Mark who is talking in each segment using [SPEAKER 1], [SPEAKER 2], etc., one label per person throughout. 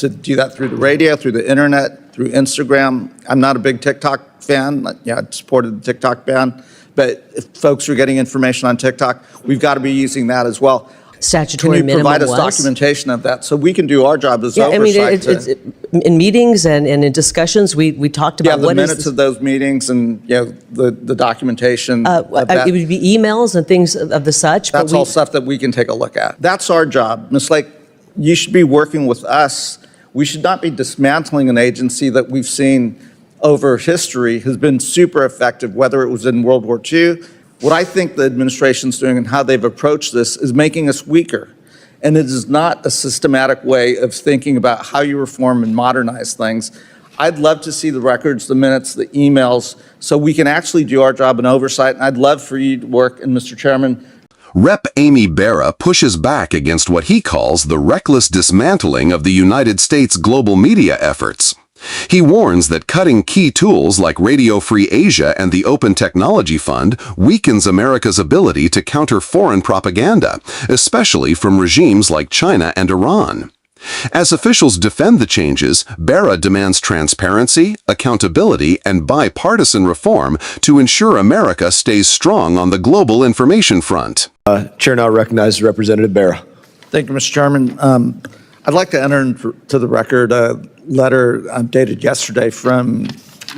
[SPEAKER 1] to do that through the radio, through the internet, through Instagram. I'm not a big TikTok fan. Yeah, I supported the TikTok ban. But if folks are getting information on TikTok, we've got to be using that as well.
[SPEAKER 2] Statutory minimum
[SPEAKER 1] provide us documentation of that so we can do our job as oversight?
[SPEAKER 2] I mean, in meetings and in discussions, we talked about
[SPEAKER 1] the minutes of those meetings and the documentation. Of that.
[SPEAKER 2] It would be emails and things of the such.
[SPEAKER 1] That's all stuff that we can take a look at. That's our job. Ms. Lake, you should be working with us. We should not be dismantling an agency that we've seen over history has been super effective, whether it was in World War II. What I think the administration's doing and how they've approached this is making us weaker. And it is not a systematic way of thinking about how you reform and modernize things. I'd love to see the records, the minutes, the emails, so we can actually do our job in oversight. And I'd love for you to work, and Mr. Chairman.
[SPEAKER 3] Rep. Amy Bera pushes back against what he calls the reckless dismantling of the United States global media efforts. He warns that cutting key tools like Radio Free Asia and the Open Technology Fund weakens America's ability to counter foreign propaganda, especially from regimes like China and Iran. As officials defend the changes, Bera demands transparency, accountability, and bipartisan reform to ensure America stays strong on the global information front.
[SPEAKER 4] Chair now recognizes Representative Bera.
[SPEAKER 1] Thank you, Mr. Chairman. I'd like to enter into the record a letter dated yesterday from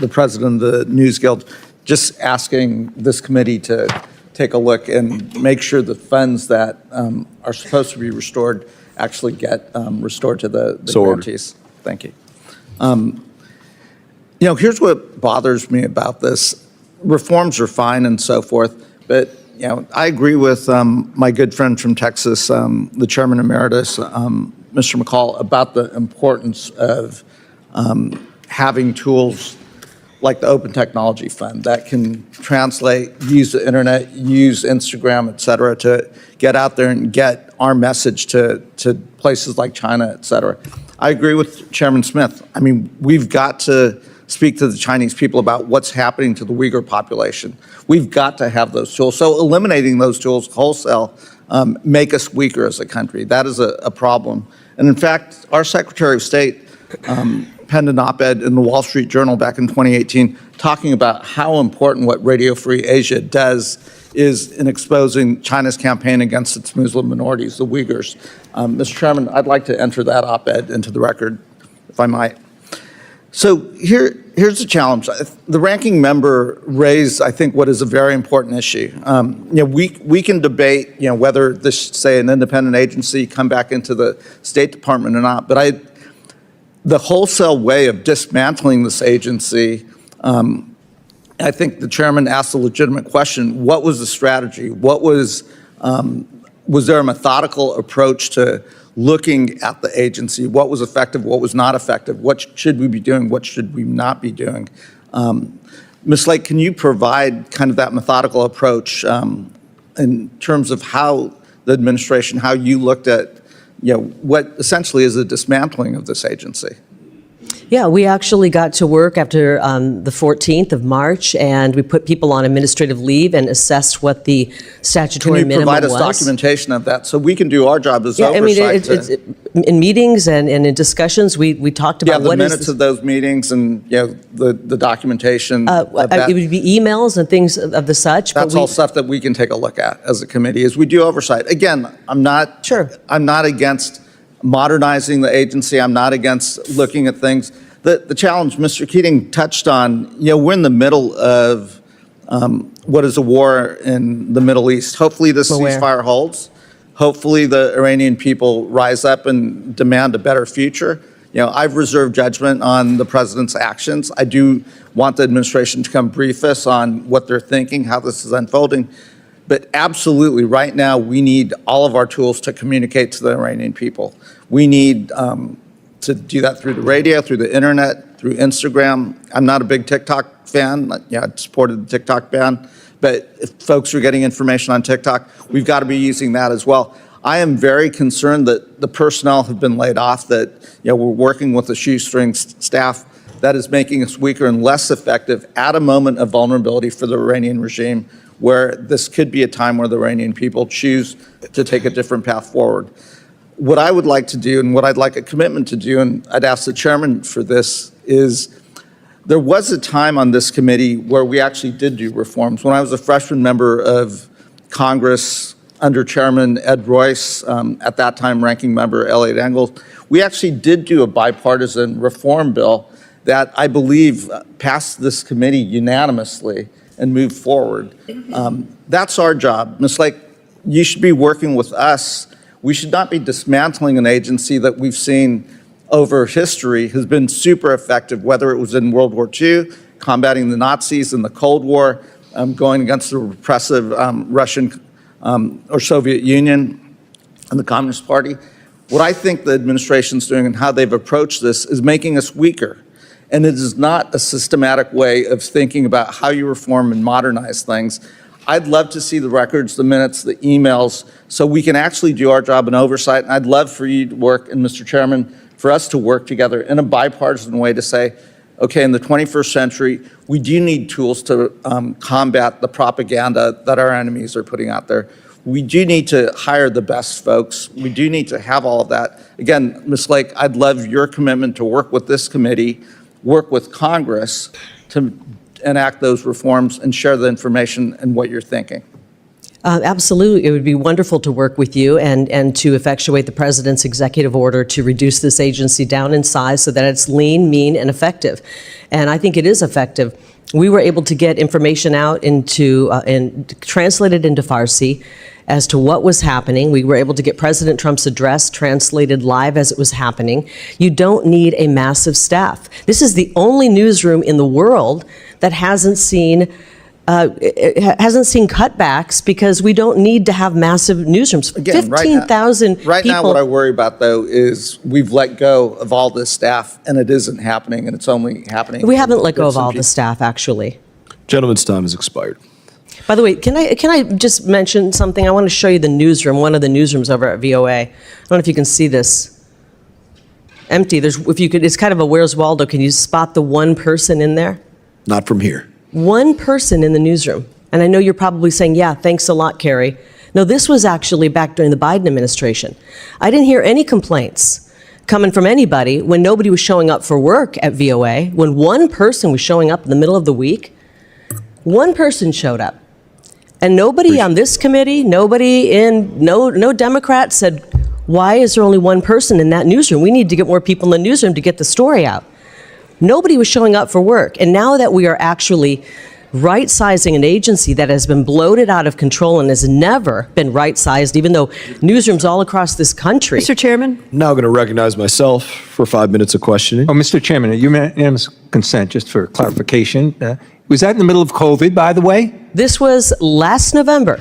[SPEAKER 1] the president of the News Guild, just asking this committee to take a look and make sure the funds that are supposed to be restored actually get restored to the grantees. Thank you. Here's what bothers me about this. Reforms are fine and so forth, but I agree with my good friend from Texas, the Chairman Emeritus, Mr. McCall, about the importance of having tools like the Open Technology Fund that can translate, use the internet, use Instagram, et cetera, to get out there and get our message to places like China, et cetera. I agree with Chairman Smith. I mean, we've got to speak to the Chinese people about what's happening to the Uyghur population. We've got to have those tools. So eliminating those tools wholesale make us weaker as a country. That is a problem. And in fact, our Secretary of State penned an op-ed in the Wall Street Journal back in 2018 talking about how important what Radio Free Asia does is in exposing China's campaign against its Muslim minorities, the Uyghurs. Mr. Chairman, I'd like to enter that op-ed into the record, if I might. So here's the challenge. The ranking member raised, I think, what is a very important issue. We can debate, whether this, say, an independent agency come back into the State Department or not, but the wholesale way of dismantling this agency, I think the chairman asked a legitimate question. What was the strategy? Was there a methodical approach to looking at the agency? What was effective? What was not effective? What should we be doing? What should we not be doing? Ms. Lake, can you provide kind of that methodical approach in terms of how the administration, how you looked at what essentially is a dismantling of this agency?
[SPEAKER 2] Yeah, we actually got to work after the 14th of March, and we put people on administrative leave and assessed what the statutory minimum was.
[SPEAKER 1] Can you provide us documentation of that so we can do our job as oversight?
[SPEAKER 2] In meetings and in discussions, we talked about
[SPEAKER 1] the minutes of those meetings and the documentation of that.
[SPEAKER 2] It would be emails and things of the such.
[SPEAKER 1] That's all stuff that we can take a look at as a committee as we do oversight. Again, I'm not against modernizing the agency. I'm not against looking at things. The challenge Mr. Keating touched on, we're in the middle of what is a war in the Middle East. Hopefully this ceasefire holds. Hopefully the Iranian people rise up and demand a better future. I've reserved judgment on the president's actions. I do want the administration to come brief us on what they're thinking, how this is unfolding. But absolutely, right now, we need all of our tools to communicate to the Iranian people. We need to do that through the radio, through the internet, through Instagram. I'm not a big TikTok fan. I supported the TikTok ban. But if folks are getting information on TikTok, we've got to be using that as well. I am very concerned that the personnel have been laid off, that we're working with a shoestring staff that is making us weaker and less effective at a moment of vulnerability for the Iranian regime, where this could be a time where the Iranian people choose to take a different path forward. what I would like to do and what I'd like a commitment to do, and I'd ask the chairman for this, is there was a time on this committee where we actually did do reforms. When I was a freshman member of Congress under Chairman Ed Royce, at that time ranking member Elliot Engel, we actually did do a bipartisan reform bill that I believe passed this committee unanimously and moved forward. That's our job. Ms. Lake, you should be working with us. We should not be dismantling an agency that we've seen over history has been super effective, whether it was in World War II, combating the Nazis in the Cold War, going against the repressive Russian or Soviet Union and the Communist Party. What I think the administration's doing and how they've approached this is making us weaker. And it is not a systematic way of thinking about how you reform and modernize things. I'd love to see the records, the minutes, the emails, so we can actually do our job in oversight. And I'd love for you to work, and Mr. Chairman, for us to work together in a bipartisan way to say, okay, in the 21st century, we do need tools to combat the propaganda that our enemies are putting out there. We do need to hire the best folks. We do need to have all of that. Again, Ms. Lake, I'd love your commitment to work with this committee, work with Congress to enact those reforms and share the information and what you're thinking.
[SPEAKER 2] Absolutely. It would be wonderful to work with you and to effectuate the president's executive order to reduce this agency down in size so that it's lean, mean, and effective. And I think it is effective. We were able to get information out into and translated into Farsi as to what was happening. We were able to get President Trump's address translated live as it was happening. You don't need a massive staff. This is the only newsroom in the world that hasn't seen cutbacks because we don't need to have massive newsrooms.
[SPEAKER 1] Again,
[SPEAKER 2] 15,000
[SPEAKER 1] right
[SPEAKER 2] people.
[SPEAKER 1] now, what I worry about, though, is we've let go of all this staff, and it isn't happening, and it's only happening.
[SPEAKER 2] We haven't let go of
[SPEAKER 1] bits and
[SPEAKER 2] all the
[SPEAKER 1] pieces.
[SPEAKER 2] staff, actually.
[SPEAKER 4] Gentleman's time has expired.
[SPEAKER 2] By the way, can I just mention something? I want to show you the newsroom, one of the newsrooms over at VOA. I don't know if you can see this. Empty. It's kind of a Where's Waldo. Can you spot the one person in there?
[SPEAKER 4] Not from here.
[SPEAKER 2] One person in the newsroom. And I know you're probably saying, yeah, thanks a lot, Kari. No, this was actually back during the Biden administration. I didn't hear any complaints coming from anybody when nobody was showing up for work at VOA, when one person was showing up in the middle of the week. One person showed up. And nobody on this committee, no Democrat said, why is there only one person in that newsroom? We need to get more people in the newsroom to get the story out. Nobody was showing up for work. And now that we are actually right-sizing an agency that has been bloated out of control and has never been right-sized, even though newsrooms all across this country.
[SPEAKER 5] Mr. Chairman?
[SPEAKER 4] Now going to recognize myself for 5 minutes of questioning.
[SPEAKER 6] Oh, Mr. Chairman, unanimous consent, just for clarification. Was that in the middle of COVID, by the way?
[SPEAKER 2] This was last November.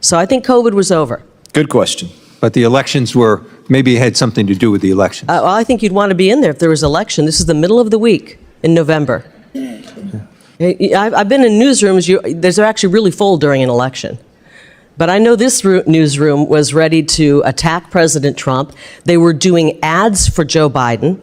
[SPEAKER 2] So I think COVID was over.
[SPEAKER 4] Good question.
[SPEAKER 6] But the elections were, maybe it had something to do with the elections.
[SPEAKER 2] Well, I think you'd want to be in there if there was an election. This is the middle of the week in November. I've been in newsrooms, they're actually really full during an election. But I know this newsroom was ready to attack President Trump. They were doing ads for Joe Biden.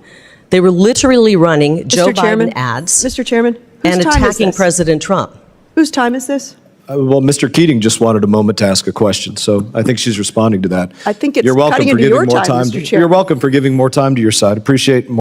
[SPEAKER 2] They were literally running Joe Biden ads.
[SPEAKER 5] Mr. Chairman?
[SPEAKER 2] And attacking President Trump.
[SPEAKER 5] Whose time is this?
[SPEAKER 4] Well, Mr. Keating just wanted a moment to ask a question, so I think she's responding to that.
[SPEAKER 5] I think it's
[SPEAKER 4] You're welcome
[SPEAKER 5] cutting
[SPEAKER 4] for
[SPEAKER 5] into
[SPEAKER 4] giving
[SPEAKER 5] your
[SPEAKER 4] more
[SPEAKER 5] time, Mr. Chair.
[SPEAKER 4] You're welcome for giving more time to your side. Appreciate more.